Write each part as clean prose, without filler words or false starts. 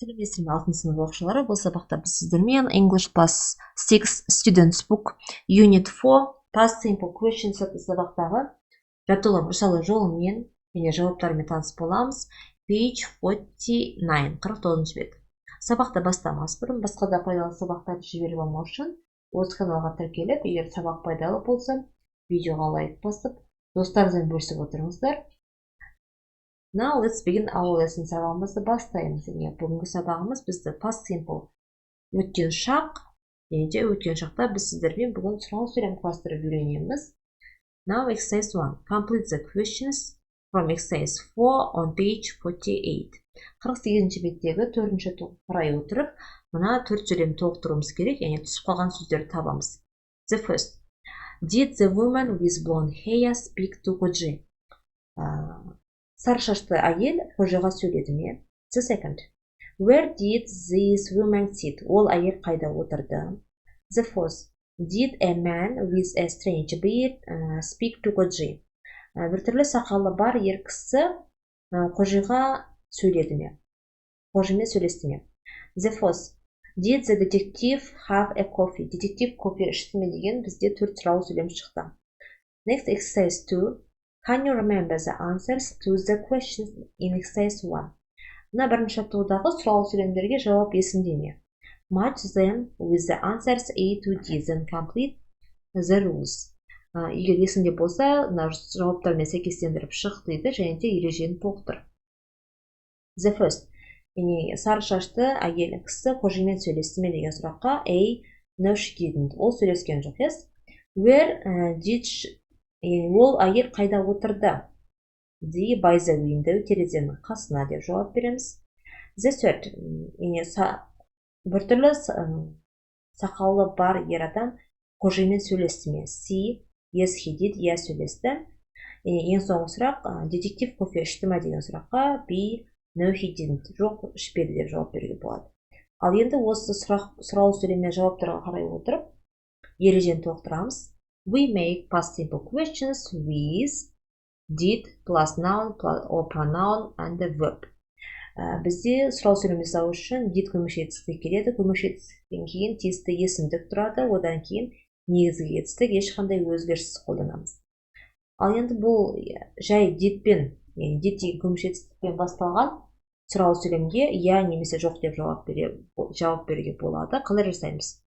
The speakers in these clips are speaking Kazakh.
сәлеметсіздер ме 6 сынып оқушылары. Бұл сабақта біз сіздермен English Plus 6 Students Book Unit 4 Past Simple Questions атты сабақтағы жаттығулар жасалу жолымен және жауаптарымен таныс боламыз. Page 49, 49 бет. Сабақты бастамас бұрын басқа да пайдалы сабақтарды жіберіп алмау үшін осы каналға тіркеліп, егер сабақ пайдалы болса, видеоға лайк басып, достарыңызбен бөлісіп отырыңыздар. Now let's begin our lesson. Сабағымызды бастаймыз. Бүгінгі сабағымыз бізді past simple өткен шақ, және өткен шақта біз сіздермен бүгін сұрау сөйлем құрастырып үйренеміз. Now exercise 1. Complete the questions from exercise 4 on page 48. 48-ші беттегі 4-ші тоққа қарай отырып, мына 4 сөйлем толықтыруымыз керек, яғни түсіп қалған сөздерді табамыз. The first. Did the woman with blonde hair speak to Koji? Сары шашты әйел қожаға сөйледі ме? The second. Where did this woman sit? Ол әйел қайда отырды? The fourth. Did a man with a strange beard speak to Koji? Біртүрлі сақалы бар ер кісі қожаға сөйледі ме? Қожамен сөйлесті ме? The fourth. Did the detective have a coffee? Детектив кофе ішті ме деген бізде 4 сұрау сөйлем шықты. Next exercise 2. Can you remember the answers to the questions in exercise 1? Мына бірінші жаттығудағы сұрау сөйлемдерге жауап есімде ме? Match them with the answers A to D, then complete the rules. Егер есімде болса, жауаптармен сәйкестендіріп шық дейді, және де ережені толықтыр. The first. Сары шашты әйел кісі қожамен сөйлесті ме деген сұраққа A. No, she didn't. Ол сөйлескен жоқ, yes? Where did she... Ол әйел қайда отырды? D. By the window, терезенің қасына деп жауап береміз. The third. Біртүрлі сақалы бар ер адам қожамен сөйлесті ме? C. Yes, he did. Я сөйлесті. Ең соңғы сұрақ, детектив кофе ішті ме деген сұраққа B. No, he didn't. Жоқ, ішпеді деп жауап беруге болады. Ал енді осы сұрау сөйлеммен жауаптарға қарай отырып, ережені толықтырамыз. We make past simple questions with did plus noun or pronoun and the verb. Бізде сұрау сөйлем жасау үшін did көмекші етістік келеді. Көмекші етістіктен кейін тиісті есімдік тұрады, одан кейін негізгі етістік ешқандай өзгеріссіз қолданамыз. Ал енді бұл жай didпен, яғни did деген көмекші етістікпен басталған сұрау сөйлемге я немесе жоқ деп жауап беруге болады. Қалай жасаймыз?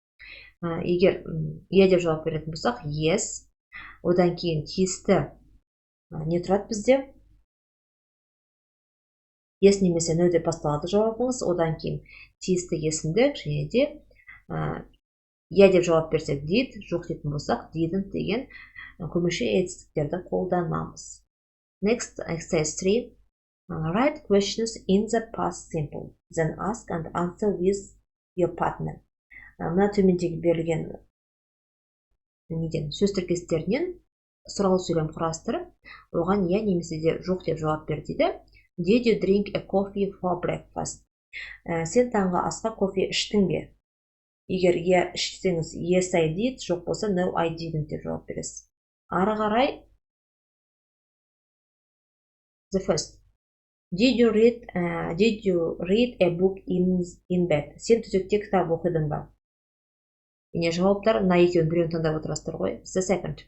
Егер иә деп жауап беретін болсақ, yes, одан кейін тиісті не тұрады бізде? Yes немесе no деп басталады жауабыңыз, одан кейін тиісті есімдік, және де иә деп жауап берсек did, жоқ дейтін болсақ didn't деген көмекші етістіктерді қолданамыз. Next, exercise 3. Write questions in the past simple, then ask and answer with your partner. Мына төмендегі берілген сөз тіркестерінен сұрау сөйлем құрастырып, оған иә немесе де жоқ деп жауап бер дейді. Did you drink a coffee for breakfast? Сен таңғы асқа кофе іштің бе? Егер иә ішсеңіз yes I did, жоқ болса no I didn't деп жауап бересіз. Ары қарай the first. Did you read a book in bed? Сен төсекте кітап оқыдың ба? Жауаптар мына екеуін біреуін таңдап отырасыздар ғой. The second.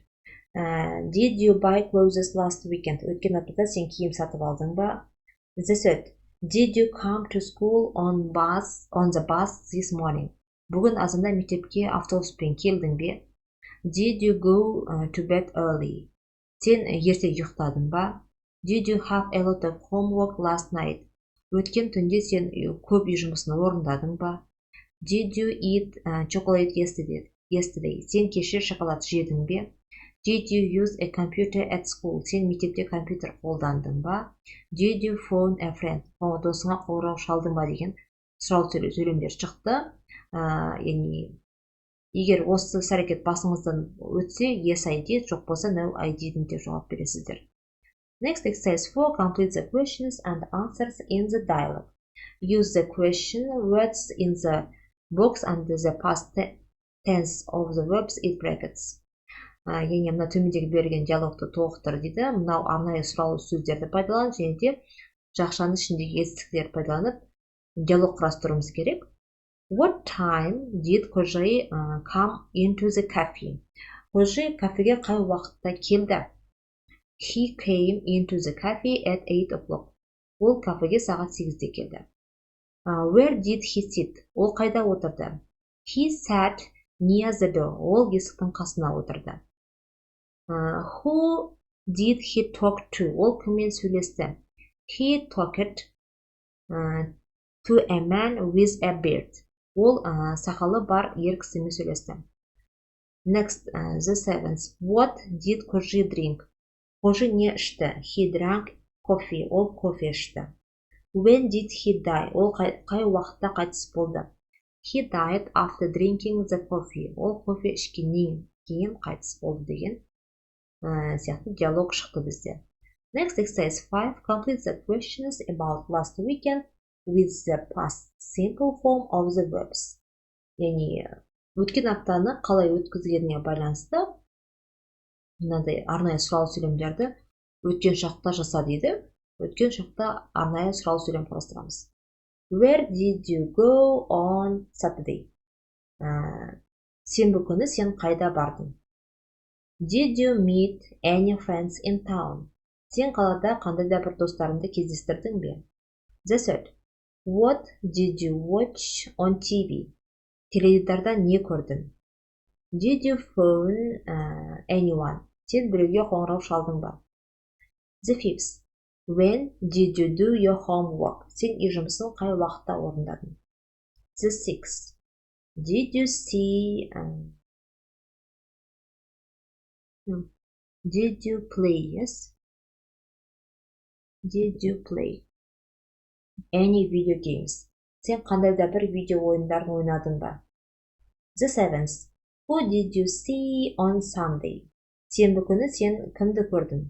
Did you buy clothes last weekend? Өткен аптада сен киім сатып алдың ба? The third. Did you come to school on the bus this morning? Бүгін азанда мектепке автобуспен келдің бе? Did you go to bed early? Сен ерте ұйықтадың ба? Did you have a lot of homework last night? Өткен түнде сен көп үй жұмысын орындадың ба? Did you eat chocolate yesterday? Сен кеше шоколад жедің бе? Did you use a computer at school? Сен мектепте компьютер қолдандың ба? Did you phone a friend? Досыңа қоңырау шалдың ба деген сұрау сөйлемдер шықты. Егер осы іс-әрекет басыңыздан өтсе, yes I did, жоқ болса no I didn't деп жауап бересіздер. Next, exercise 4. Complete the questions and answers in the dialogue. Use the question words in the box and the past tense of the verbs in brackets. Яғни мына төмендегі берілген диалогты толықтыр дейді. Мынау арнайы сұраулы сөздерді пайдаланып, және де жақшаның ішіндегі етістіктерді пайдаланып диалог құрастыруымыз керек. What time did Кожи come into the cafe? Кожи кафеге қай уақытта келді? He came into the cafe at 8 o'clock. Ол кафеге сағат 8-де келді. Where did he sit? Ол қайда отырды? He sat near the door. Ол есіктің қасына отырды. Who did he talk to? Ол кіммен сөйлесті? He talked to a man with a beard. Ол сақалы бар ер кісімен сөйлесті. Next, the seventh. What did Кожи drink? Кожи не ішті? He drank coffee. Ол кофе ішті. When did he die? Ол қай уақытта қайтыс болды? He died after drinking the coffee. Ол кофе ішкеннен кейін қайтыс болды деген сияқты диалог шықты бізде. Next exercise 5. Complete the questions about last weekend with the past simple form of the verbs. Яғни өткен аптаны қалай өткізгеніне байланысты мынандай арнайы сұрау сөйлемдерді өткен шақта жаса дейді. Өткен шақта арнайы сұрау сөйлем құрастырамыз. Where did you go on Saturday? Сенбі күні сен қайда бардың? Did you meet any friends in town? Сен қалада қандай да бір достарыңды кездестірдің бе? The third. What did you watch on TV? Теледидарда не көрдің? Did you phone anyone? Сен біреуге қоңырау шалдың ба? The fifth. When did you do your homework? Сен үй жұмысын қай уақытта орындадың? The sixth. Did you see Did you play? Yes. Did you play any video games? Сен қандай да бір видео ойындарын ойнадың ба? The seventh. Who did you see on Sunday? Сенбі күні сен кімді көрдің?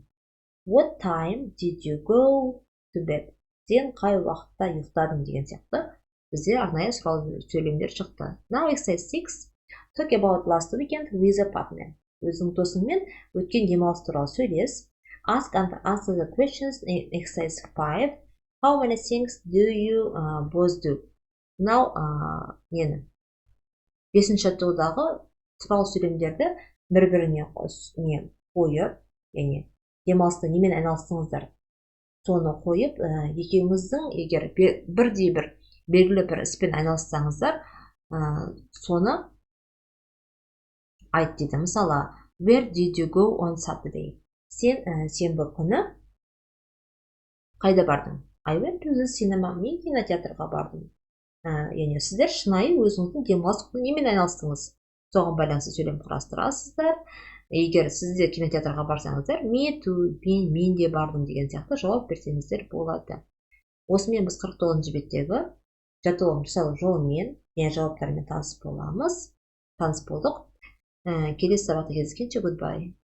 What time did you go to bed? Сен қай уақытта ұйықтадың деген сияқты бізде арнайы сұрау сөйлемдер шықты. Now exercise 6. Talk about last weekend with a partner. Өзің досыңмен өткен демалыс туралы сөйлес. Ask and answer the questions in exercise 5. How many things do you both do? Мынау бесінші жаттығудағы сұрау сөйлемдерді бір-біріне қойып, яғни демалыста немен айналыстыңыздар? Соны қойып, екеуіңіздің егер бірдей бір белгілі бір іспен айналыссаңыздар, соны айт дейді. Мысалы, where did you go on Saturday? Сен сенбі күні қайда бардың? I went to the cinema. Мен кинотеатрға бардым. Яғни сіздер шынайы өзіңіздің демалыс күні немен айналыстыңыз? Соған байланысты сөйлем құрастырасыздар. Егер сіздер кинотеатрға барсаңыздар, мен де бардым деген сияқты жауап берсеңіздер болады. Осымен біз 49-ші беттегі жаттығу жасау жолымен және жауаптармен таныс болдық. Келесі сабақта кездескенше goodbye.